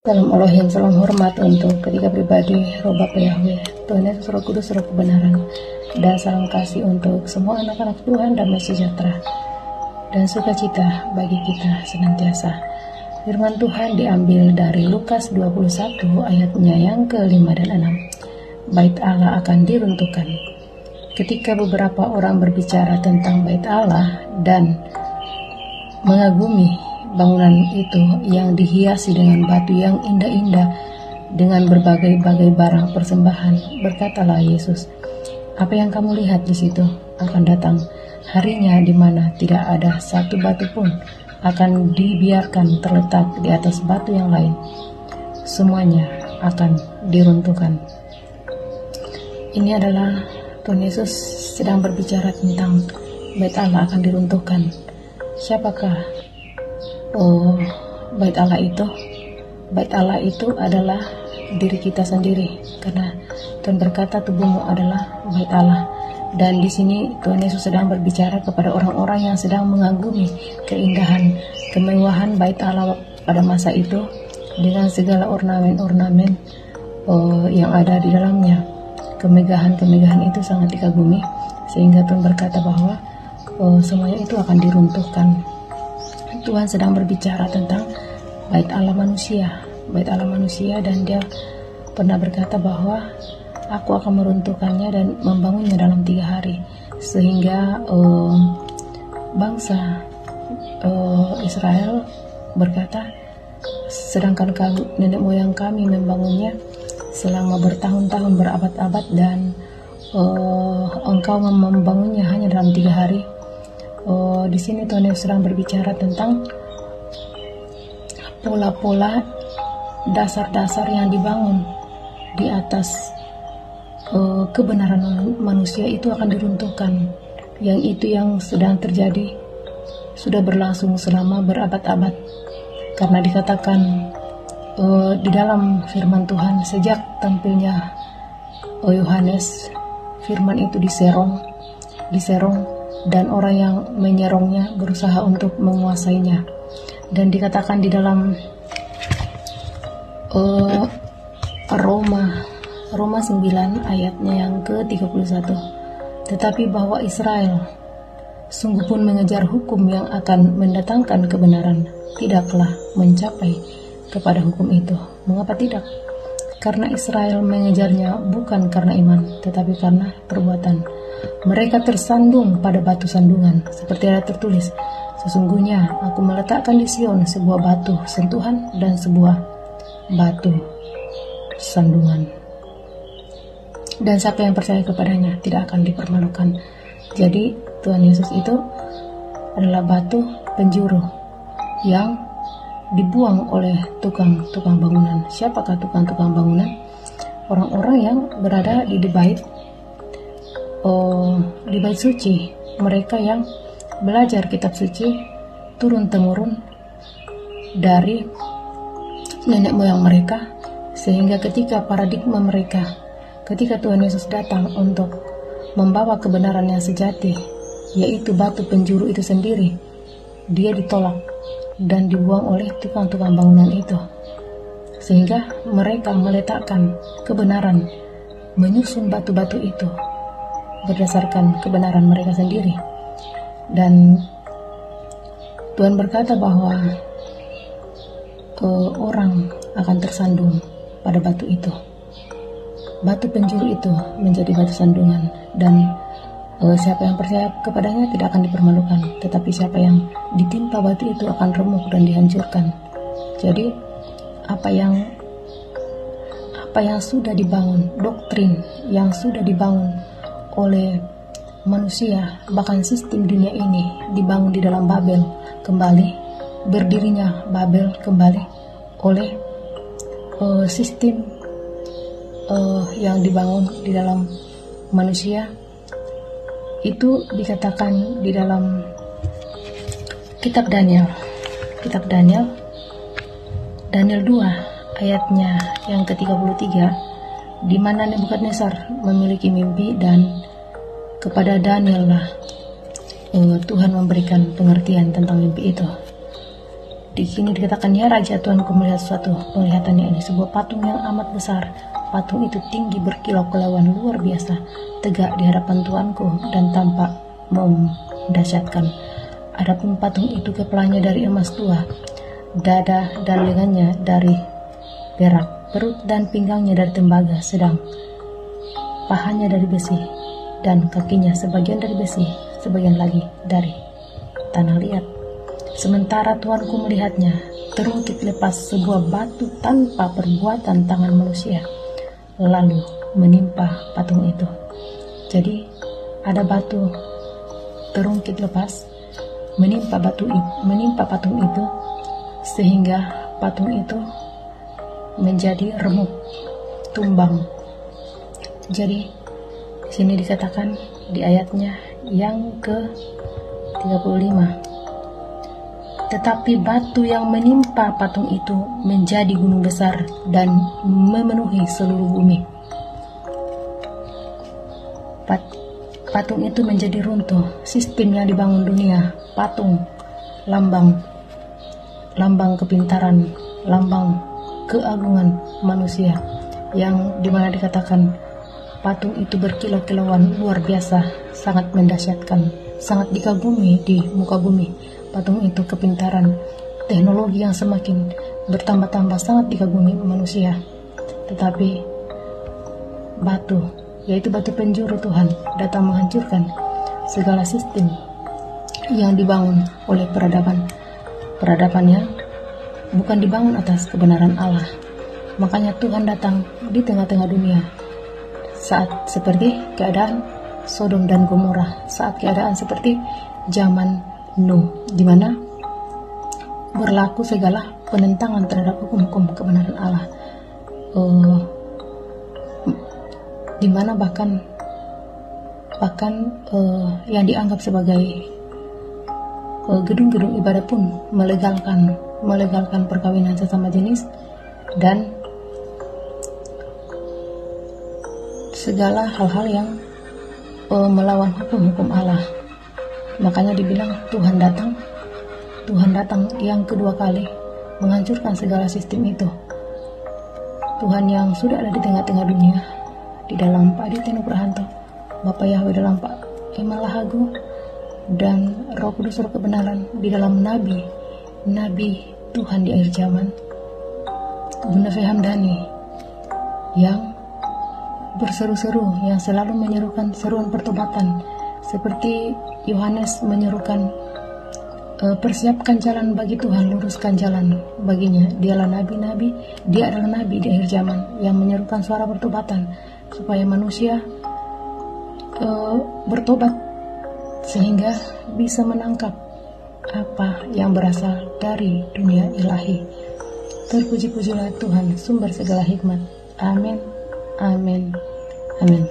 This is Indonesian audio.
Salam Elohim, salam hormat untuk ketiga pribadi Roh Bapa Yahweh, Tuhan Yesus Roh Kudus, Roh kebenaran, dan salam kasih untuk semua anak-anak Tuhan, damai sejahtera dan sukacita bagi kita senantiasa. Firman Tuhan diambil dari Lukas 21 ayatnya yang ke-5 dan 6. Bait Allah akan diruntuhkan. Ketika beberapa orang berbicara tentang bait Allah dan mengagumi bangunan itu yang dihiasi dengan batu yang indah-indah dengan berbagai-bagai barang persembahan, berkatalah Yesus, "Apa yang kamu lihat di situ akan datang harinya di mana tidak ada satu batu pun akan dibiarkan terletak di atas batu yang lain. Semuanya akan diruntuhkan." Ini adalah Tuhan Yesus sedang berbicara tentang bait Allah akan diruntuhkan. Siapakah bait Allah itu? Bait Allah itu adalah diri kita sendiri, karena Tuhan berkata tubuhmu adalah bait Allah. Dan di sini Tuhan Yesus sedang berbicara kepada orang-orang yang sedang mengagumi keindahan, kemewahan bait Allah pada masa itu dengan segala ornamen-ornamen yang ada di dalamnya. Kemegahan-kemegahan itu sangat dikagumi, sehingga Tuhan berkata bahwa semuanya itu akan diruntuhkan. Tuhan sedang berbicara tentang bait Allah manusia, dan dia pernah berkata bahwa aku akan meruntuhkannya dan membangunnya dalam 3 hari, sehingga bangsa Israel berkata, sedangkan nenek moyang kami membangunnya selama bertahun-tahun, berabad-abad, dan engkau membangunnya hanya dalam 3 hari. Di sini Tuhan Yesus sedang berbicara tentang pola-pola, dasar-dasar yang dibangun di atas kebenaran manusia itu akan diruntuhkan. Yang itu yang sedang terjadi, sudah berlangsung selama berabad-abad, karena dikatakan di dalam firman Tuhan, sejak tampilnya Yohanes, firman itu diserong, dan orang yang menyerongnya berusaha untuk menguasainya. Dan dikatakan di dalam Roma 9 ayatnya yang ke-31, tetapi bahwa Israel sungguh pun mengejar hukum yang akan mendatangkan kebenaran, tidaklah mencapai kepada hukum itu. Mengapa tidak? Karena Israel mengejarnya bukan karena iman, tetapi karena perbuatan. Mereka tersandung pada batu sandungan, seperti ada tertulis, sesungguhnya aku meletakkan di Sion sebuah batu sentuhan dan sebuah batu sandungan, dan siapa yang percaya kepadanya tidak akan dipermalukan. Jadi Tuhan Yesus itu adalah batu penjuru yang dibuang oleh tukang-tukang bangunan. Siapakah tukang-tukang bangunan? Orang-orang yang berada di bait suci, mereka yang belajar kitab suci turun-temurun dari nenek moyang mereka, sehingga ketika paradigma mereka, ketika Tuhan Yesus datang untuk membawa kebenaran yang sejati, yaitu batu penjuru itu sendiri, dia ditolak dan dibuang oleh tukang-tukang bangunan itu, sehingga mereka meletakkan kebenaran, menyusun batu-batu itu berdasarkan kebenaran mereka sendiri. Dan Tuhan berkata bahwa orang akan tersandung pada batu itu. Batu penjuru itu menjadi batu sandungan, dan siapa yang percaya kepadanya tidak akan dipermalukan, tetapi siapa yang ditimpa batu itu akan remuk dan dihancurkan. Jadi apa yang sudah dibangun, doktrin yang sudah dibangun oleh manusia, bahkan sistem dunia ini dibangun di dalam Babel kembali, berdirinya Babel kembali oleh sistem yang dibangun di dalam manusia. Itu dikatakan di dalam kitab Daniel 2 ayatnya yang ke-33, di mana Nebukadnezar memiliki mimpi, dan kepada Daniel lah Tuhan memberikan pengertian tentang mimpi itu. Di sini dikatakan, ya Raja Tuanku melihat suatu penglihatan, ini sebuah patung yang amat besar. Patung itu tinggi berkilau-kilauan luar biasa, tegak di hadapan Tuanku dan tampak mendahsyatkan. Adapun patung itu kepalanya dari emas tua, dada dan lengannya dari perak, perut dan pinggangnya dari tembaga, sedang pahanya dari besi, dan kakinya sebagian dari besi, sebagian lagi dari tanah liat. Sementara Tuanku melihatnya, terungkit lepas sebuah batu tanpa perbuatan tangan manusia, lalu menimpa patung itu. Jadi ada batu terungkit lepas menimpa patung itu, sehingga patung itu menjadi remuk, tumbang. Jadi sini dikatakan di ayatnya yang ke-35, tetapi batu yang menimpa patung itu menjadi gunung besar dan memenuhi seluruh bumi. Patung itu menjadi runtuh. Sistem yang dibangun dunia, patung, lambang kepintaran, lambang keagungan manusia, yang dimana dikatakan patung itu berkilau-kilauan luar biasa, sangat mendahsyatkan, sangat dikagumi di muka bumi. Patung itu kepintaran, teknologi yang semakin bertambah-tambah, sangat dikagumi manusia. Tetapi batu, yaitu batu penjuru Tuhan, datang menghancurkan segala sistem yang dibangun oleh peradaban yang bukan dibangun atas kebenaran Allah. Makanya Tuhan datang di tengah-tengah dunia saat seperti keadaan Sodom dan Gomora, saat keadaan seperti zaman Nuh, di mana berlaku segala penentangan terhadap hukum-hukum kebenaran Allah, di mana bahkan yang dianggap sebagai gedung-gedung ibadah pun melegalkan perkawinan sesama jenis dan segala hal-hal yang melawan hukum-hukum Allah. Makanya dibilang Tuhan datang yang kedua kali menghancurkan segala sistem itu. Tuhan yang sudah ada di tengah-tengah dunia, di dalam Pak Aditya Nugrahanto, Bapak Yahweh dalam Pak Eman Lahagu, dan Roh Kudus Roh kebenaran di dalam Nabi Tuhan di akhir zaman, Bunda Fehamdani yang berseru-seru, yang selalu menyerukan seruan pertobatan, seperti Yohanes menyerukan, persiapkan jalan bagi Tuhan, luruskan jalan baginya. Dia adalah nabi di akhir zaman yang menyerukan suara pertobatan, supaya manusia bertobat sehingga bisa menangkap apa yang berasal dari dunia ilahi. Terpuji-pujilah Tuhan, sumber segala hikmat. Amin, amin, amin.